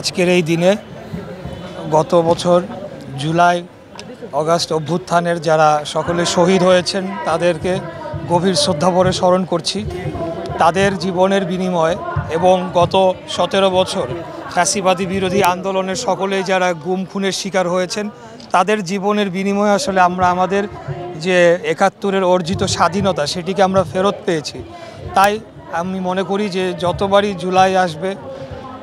আজকের এই দিনে গত বছর জুলাই অগাস্ট অভ্যুত্থানের যারা সকলে শহীদ হয়েছেন তাদেরকে গভীর শ্রদ্ধাভরে স্মরণ করছি। তাদের জীবনের বিনিময়ে এবং গত 17 বছর ফ্যাসিবাদী বিরোধী আন্দোলনের সকলেই যারা গুম খুনের শিকার হয়েছেন তাদের জীবনের বিনিময়ে আসলে আমরা আমাদের যে 71-এর অর্জিত স্বাধীনতা সেটিকে আমরা ফেরত পেয়েছি। তাই আমি মনে করি যে যতবারই জুলাই আসবে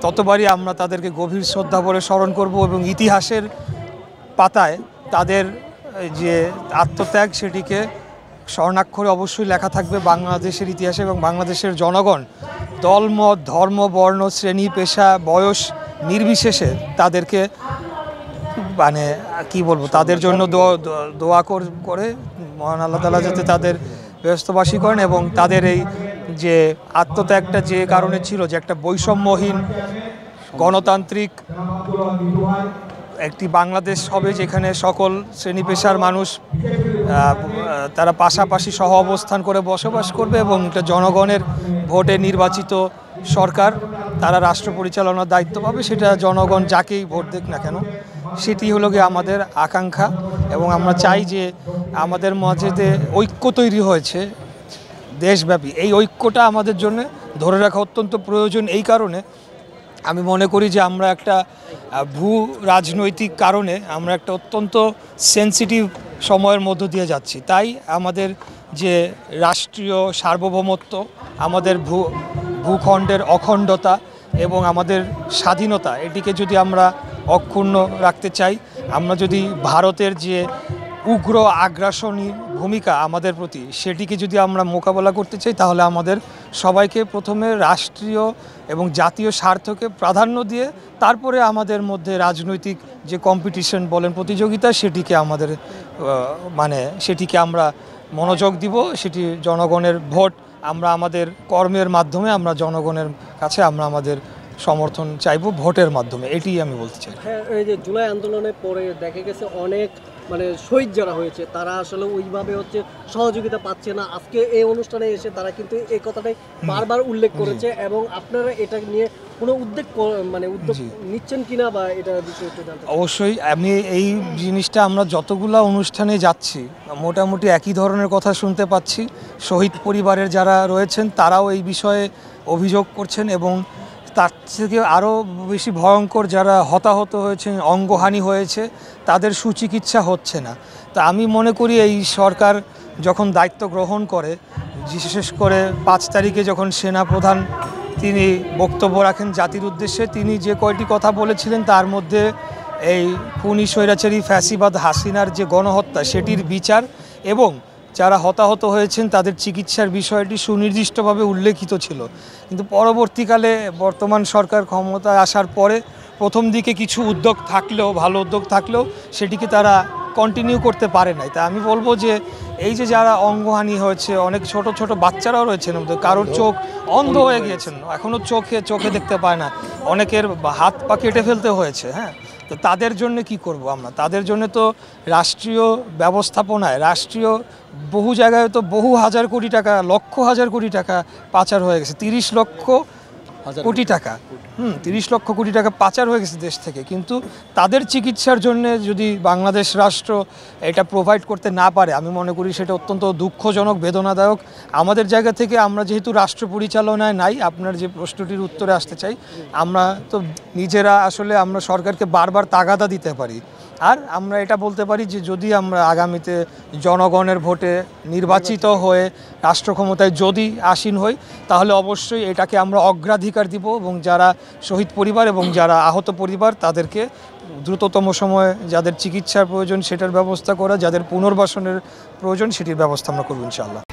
ততবারই আমরা তাদেরকে গভীর শ্রদ্ধাভরে স্মরণ করব এবং ইতিহাসের পাতায় তাদের যে আত্মত্যাগ সেটিকে স্বর্ণাক্ষরে অবশ্যই লেখা থাকবে বাংলাদেশের ইতিহাসে। এবং বাংলাদেশের জনগণ দলমত ধর্ম বর্ণ শ্রেণী পেশা বয়স নির্বিশেষে তাদেরকে মানে কি বলবো তাদের জন্য দোয়া করে মহান আল্লাহ তাআলা যাতে তাদের ব্যস্তবাসী করেন এবং তাদের এই যে আত্মত্যাগটা যে কারণে ছিল যে একটা বৈষম্যহীন গণতান্ত্রিক একটি বাংলাদেশ হবে যেখানে সকল শ্রেণী পেশার মানুষ তারা পাশাপাশি সহ অবস্থান করে বসবাস করবে এবং এটা জনগণের ভোটে নির্বাচিত সরকার তারা রাষ্ট্র পরিচালনার দায়িত্ব পাবে, সেটা জনগণ যাকেই ভোট দেখ না কেন সেটি হলো গিয়ে আমাদের আকাঙ্ক্ষা। এবং আমরা চাই যে আমাদের মাঝে যে ঐক্য তৈরি হয়েছে দেশব্যাপী এই ঐক্যটা আমাদের জন্য ধরে রাখা অত্যন্ত প্রয়োজন। এই কারণে আমি মনে করি যে আমরা একটা ভূ রাজনৈতিক কারণে আমরা একটা অত্যন্ত সেন্সিটিভ সময়ের মধ্য দিয়ে যাচ্ছি। তাই আমাদের যে রাষ্ট্রীয় সার্বভৌমত্ব, আমাদের ভূখণ্ডের অখণ্ডতা এবং আমাদের স্বাধীনতা এটিকে যদি আমরা অক্ষুণ্ণ রাখতে চাই, আমরা যদি ভারতের যে উগ্র আগ্রাসনী ভূমিকা আমাদের প্রতি সেটিকে যদি আমরা মোকাবেলা করতে চাই তাহলে আমাদের সবাইকে প্রথমে রাষ্ট্রীয় এবং জাতীয় স্বার্থকে প্রাধান্য দিয়ে তারপরে আমাদের মধ্যে রাজনৈতিক যে কম্পিটিশন বলেন প্রতিযোগিতা সেটিকে আমাদের সেটিকে আমরা মনোযোগ দিব। সেটি জনগণের ভোট আমরা আমাদের কর্মের মাধ্যমে আমরা জনগণের কাছে আমরা আমাদের সমর্থন চাইব ভোটের মাধ্যমে, এটি আমি বলতে চাই। হ্যাঁ, এই যে জুলাই আন্দোলনের পরে দেখা গেছে অনেক শহীদ যারা হয়েছে তারা আসলে ওইভাবে সহযোগিতা পাচ্ছে না। আজকে এই অনুষ্ঠানে এসে তারা কিন্তু এই কথাটাই বারবার উল্লেখ করেছে এবং আপনারা এটা নিয়ে কোনো উদ্যোগ নিচ্ছেন কিনা বা এটা বিষয়ে একটু জানতে। অবশ্যই আমি এই জিনিসটা আমরা যতগুলা অনুষ্ঠানে যাচ্ছি মোটামুটি একই ধরনের কথা শুনতে পাচ্ছি। শহীদ পরিবারের যারা রয়েছেন তারাও এই বিষয়ে অভিযোগ করছেন এবং তার থেকে আরও বেশি ভয়ঙ্কর যারা হতাহত হয়েছেন অঙ্গহানি হয়েছে তাদের সুচিকিৎসা হচ্ছে না। তা আমি মনে করি এই সরকার যখন দায়িত্ব গ্রহণ করে বিশেষ করে 5 তারিখে যখন সেনাপ্রধান তিনি বক্তব্য রাখেন জাতির উদ্দেশ্যে, তিনি যে কয়টি কথা বলেছিলেন তার মধ্যে এই খুনি স্বৈরাচারী ফ্যাসিবাদ হাসিনার যে গণহত্যা সেটির বিচার এবং যারা হতাহত হয়েছেন তাদের চিকিৎসার বিষয়টি সুনির্দিষ্টভাবে উল্লেখিত ছিল। কিন্তু পরবর্তীকালে বর্তমান সরকার ক্ষমতায় আসার পরে প্রথম দিকে কিছু উদ্যোগ থাকলেও ভালো উদ্যোগ থাকলেও সেটিকে তারা কন্টিনিউ করতে পারে নাই। তা আমি বলবো যে এই যে যারা অঙ্গহানি হয়েছে অনেক ছোট ছোট বাচ্চারাও রয়েছেন, কারোর চোখ অন্ধ হয়ে গিয়েছেন, এখনও চোখে দেখতে পায় না, অনেকের হাত পা কেটে ফেলতে হয়েছে। হ্যাঁ, তো তাদের জন্য কি করব আমরা? তাদের জন্য তো রাষ্ট্রীয় ব্যবস্থাপনায় রাষ্ট্রীয় বহু জায়গায় তো বহু হাজার কোটি টাকা লক্ষ হাজার কোটি টাকা পাচার হয়ে গেছে, 30 লক্ষ কোটি টাকা 30 লক্ষ কোটি টাকা পাচার হয়ে গেছে দেশ থেকে। কিন্তু তাদের চিকিৎসার জন্য যদি বাংলাদেশ রাষ্ট্র এটা প্রোভাইড করতে না পারে আমি মনে করি সেটা অত্যন্ত দুঃখজনক বেদনাদায়ক। আমাদের জায়গা থেকে আমরা যেহেতু রাষ্ট্র পরিচালনায় নাই, আপনার যে প্রশ্নটির উত্তরে আসতে চাই, আমরা তো নিজেরা আসলে আমরা সরকারকে বারবার তাগাদা দিতে পারি আর আমরা এটা বলতে পারি যে যদি আমরা আগামীতে জনগণের ভোটে নির্বাচিত হয়ে রাষ্ট্র ক্ষমতায় যদি আসীন হই তাহলে অবশ্যই এটাকে আমরা অগ্রাধিকার দিব এবং যারা শহীদ পরিবার এবং যারা আহত পরিবার তাদেরকে দ্রুততম সময়ে যাদের চিকিৎসার প্রয়োজন সেটার ব্যবস্থা করা, যাদের পুনর্বাসনের প্রয়োজন সেটির ব্যবস্থা আমরা করব ইনশাআল্লাহ।